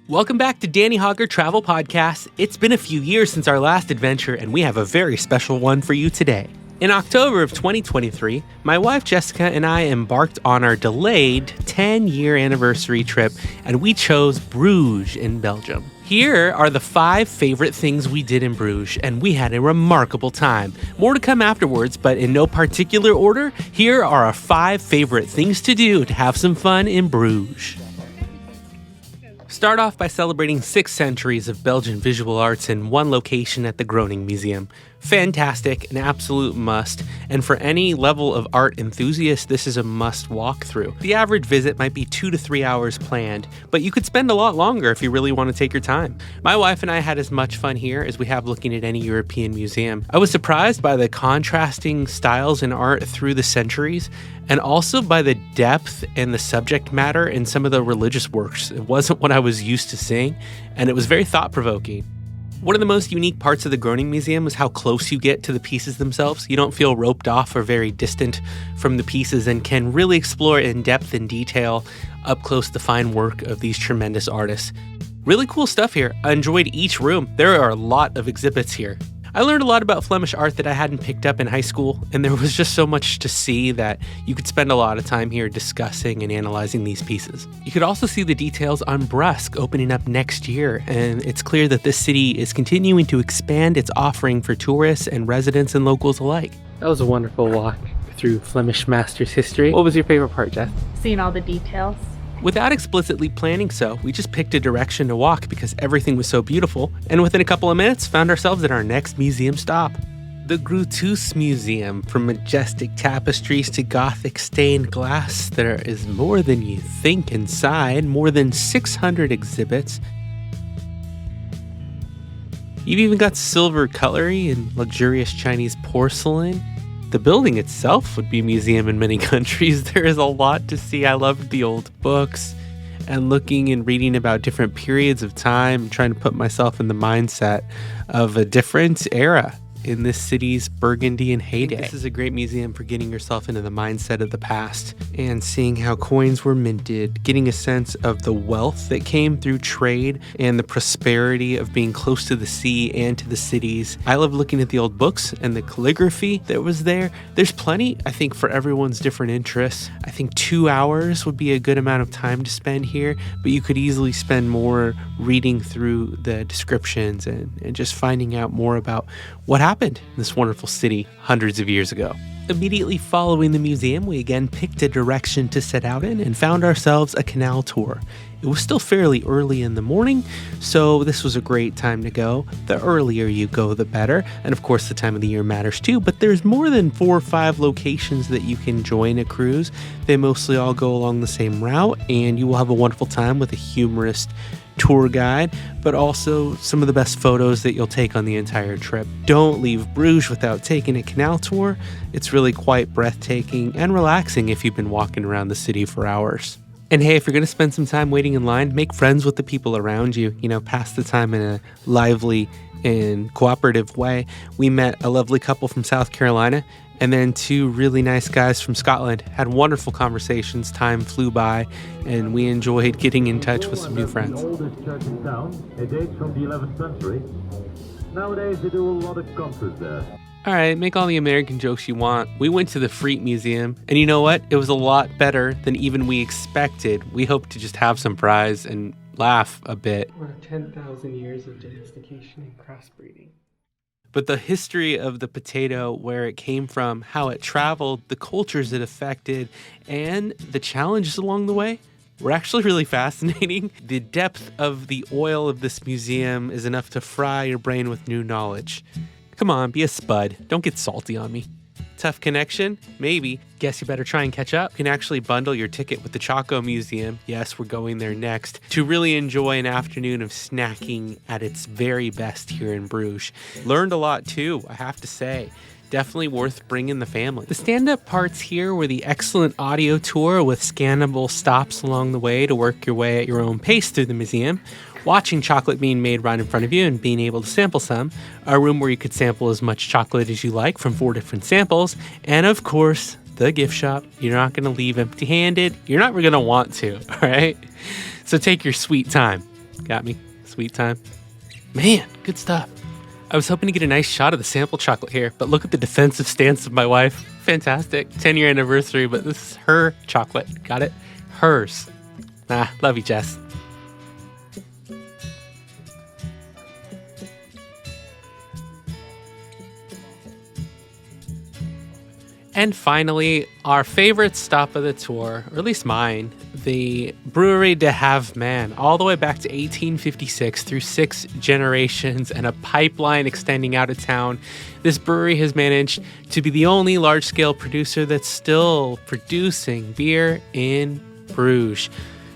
Welcome back to Danny Hauger Travel Podcast. It's been a few years since our last adventure, and we have a very special one for you today. In October of 2023, my wife Jessica and I embarked on our delayed 10-year anniversary trip, and we chose Bruges in Belgium. Here are the 5 favorite things we did in Bruges, and we had a remarkable time. More to come afterwards, but in no particular order, here are our 5 favorite things to do to have some fun in Bruges. Start off by celebrating 6 centuries of Belgian visual arts in one location at the Groeninge Museum. Fantastic, an absolute must, and for any level of art enthusiast, this is a must walk through. The average visit might be 2 to 3 hours planned, but you could spend a lot longer if you really want to take your time. My wife and I had as much fun here as we have looking at any European museum. I was surprised by the contrasting styles in art through the centuries, and also by the depth and the subject matter in some of the religious works. It wasn't what I was used to seeing, and it was very thought-provoking. One of the most unique parts of the Groeninge Museum is how close you get to the pieces themselves. You don't feel roped off or very distant from the pieces and can really explore in depth and detail up close the fine work of these tremendous artists. Really cool stuff here. I enjoyed each room. There are a lot of exhibits here. I learned a lot about Flemish art that I hadn't picked up in high school, and there was just so much to see that you could spend a lot of time here discussing and analyzing these pieces. You could also see the details on Bruges opening up next year, and it's clear that this city is continuing to expand its offering for tourists and residents and locals alike. That was a wonderful walk through Flemish Masters history. What was your favorite part, Jess? Seeing all the details. Without explicitly planning so, we just picked a direction to walk because everything was so beautiful, and within a couple of minutes, found ourselves at our next museum stop. The Gruuthusemuseum, from majestic tapestries to Gothic stained glass, there is more than you think inside, more than 600 exhibits. You've even got silver cutlery and luxurious Chinese porcelain. The building itself would be a museum in many countries. There is a lot to see. I loved the old books and looking and reading about different periods of time, trying to put myself in the mindset of a different era in this city's Burgundian heyday. This is a great museum for getting yourself into the mindset of the past and seeing how coins were minted, getting a sense of the wealth that came through trade and the prosperity of being close to the sea and to the cities. I love looking at the old books and the calligraphy that was there. There's plenty, I think, for everyone's different interests. I think 2 hours would be a good amount of time to spend here, but you could easily spend more reading through the descriptions and just finding out more about what happened in this wonderful city hundreds of years ago. Immediately following the museum, we again picked a direction to set out in and found ourselves a canal tour. It was still fairly early in the morning, so this was a great time to go. The earlier you go, the better. And of course, the time of the year matters too, but there's more than 4 or 5 locations that you can join a cruise. They mostly all go along the same route, and you will have a wonderful time with a humorist tour guide, but also some of the best photos that you'll take on the entire trip. Don't leave Bruges without taking a canal tour. It's really quite breathtaking and relaxing if you've been walking around the city for hours. And hey, if you're going to spend some time waiting in line, make friends with the people around you. Pass the time in a lively and cooperative way. We met a lovely couple from South Carolina and then 2 really nice guys from Scotland. Had wonderful conversations. Time flew by, and we enjoyed getting in touch with some new friends. The oldest church in town. It dates from the 11th century. Nowadays, they do a lot of concerts there. All right, make all the American jokes you want. We went to the Frietmuseum, and you know what? It was a lot better than even we expected. We hope to just have some fries and laugh a bit. We're 10,000 years of domestication and crossbreeding. But the history of the potato, where it came from, how it traveled, the cultures it affected, and the challenges along the way were actually really fascinating. The depth of the oil of this museum is enough to fry your brain with new knowledge. Come on, be a spud. Don't get salty on me. Tough connection? Maybe. Guess you better try and catch up. You can actually bundle your ticket with the Choco-Museum. Yes, we're going there next to really enjoy an afternoon of snacking at its very best here in Bruges. Learned a lot too, I have to say. Definitely worth bringing the family. The stand-up parts here were the excellent audio tour with scannable stops along the way to work your way at your own pace through the museum. Watching chocolate being made right in front of you and being able to sample some, a room where you could sample as much chocolate as you like from 4 different samples, and of course, the gift shop. You're not going to leave empty-handed. You're not going to want to, all right? So take your sweet time. Got me. Sweet time. Man, good stuff. I was hoping to get a nice shot of the sample chocolate here, but look at the defensive stance of my wife. Fantastic. 10-year anniversary, but this is her chocolate. Got it? Hers. Love you, Jess. And finally, our favorite stop of the tour, or at least mine, the Brewery de Haveman, all the way back to 1856 through 6 generations and a pipeline extending out of town. This brewery has managed to be the only large-scale producer that's still producing beer in Bruges.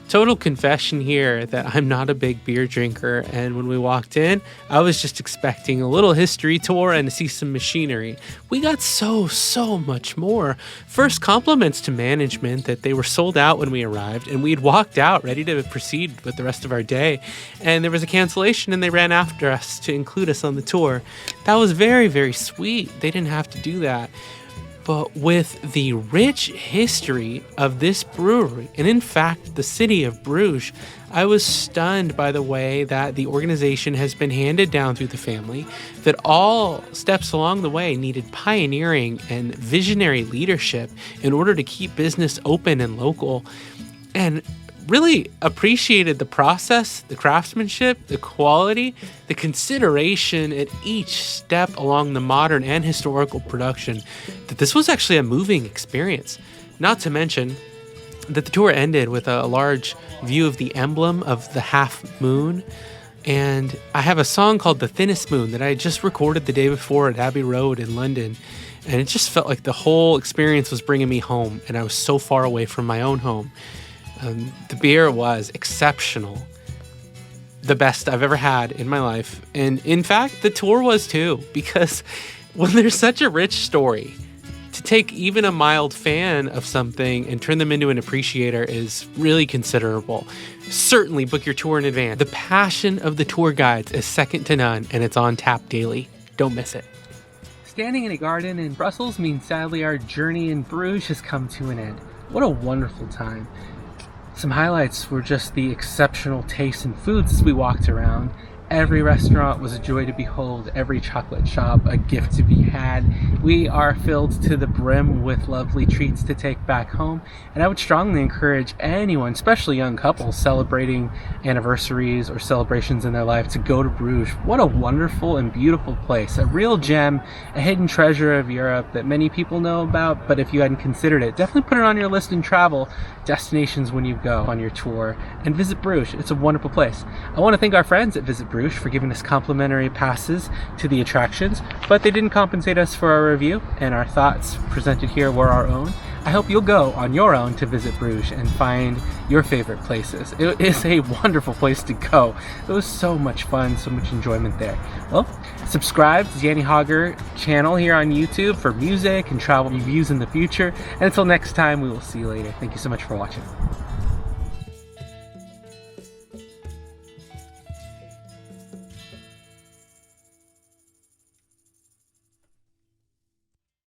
Total confession here that I'm not a big beer drinker, and when we walked in, I was just expecting a little history tour and to see some machinery. We got so much more. First, compliments to management that they were sold out when we arrived, and we'd walked out ready to proceed with the rest of our day, and there was a cancellation and they ran after us to include us on the tour. That was very sweet. They didn't have to do that. But with the rich history of this brewery, and in fact, the city of Bruges, I was stunned by the way that the organization has been handed down through the family, that all steps along the way needed pioneering and visionary leadership in order to keep business open and local, and really appreciated the process, the craftsmanship, the quality, the consideration at each step along the modern and historical production, that this was actually a moving experience. Not to mention that the tour ended with a large view of the emblem of the half moon. And I have a song called The Thinnest Moon that I just recorded the day before at Abbey Road in London. And it just felt like the whole experience was bringing me home, and I was so far away from my own home. The beer was exceptional. The best I've ever had in my life. And in fact, the tour was too, because when there's such a rich story, to take even a mild fan of something and turn them into an appreciator is really considerable. Certainly book your tour in advance. The passion of the tour guides is second to none, and it's on tap daily. Don't miss it. Standing in a garden in Brussels means sadly our journey in Bruges has come to an end. What a wonderful time. Some highlights were just the exceptional taste and foods as we walked around. Every restaurant was a joy to behold, every chocolate shop a gift to be had. We are filled to the brim with lovely treats to take back home, and I would strongly encourage anyone, especially young couples celebrating anniversaries or celebrations in their life, to go to Bruges. What a wonderful and beautiful place, a real gem, a hidden treasure of Europe that many people know about, but if you hadn't considered it, definitely put it on your list in travel destinations when you go on your tour, and visit Bruges. It's a wonderful place. I want to thank our friends at Visit Bruges for giving us complimentary passes to the attractions, but they didn't compensate us for our review, and our thoughts presented here were our own. I hope you'll go on your own to Visit Bruges and find your favorite places. It is a wonderful place to go. It was so much fun, so much enjoyment there. Well, subscribe to Danny Hauger channel here on YouTube for music and travel reviews in the future. And until next time, we will see you later. Thank you so much for watching.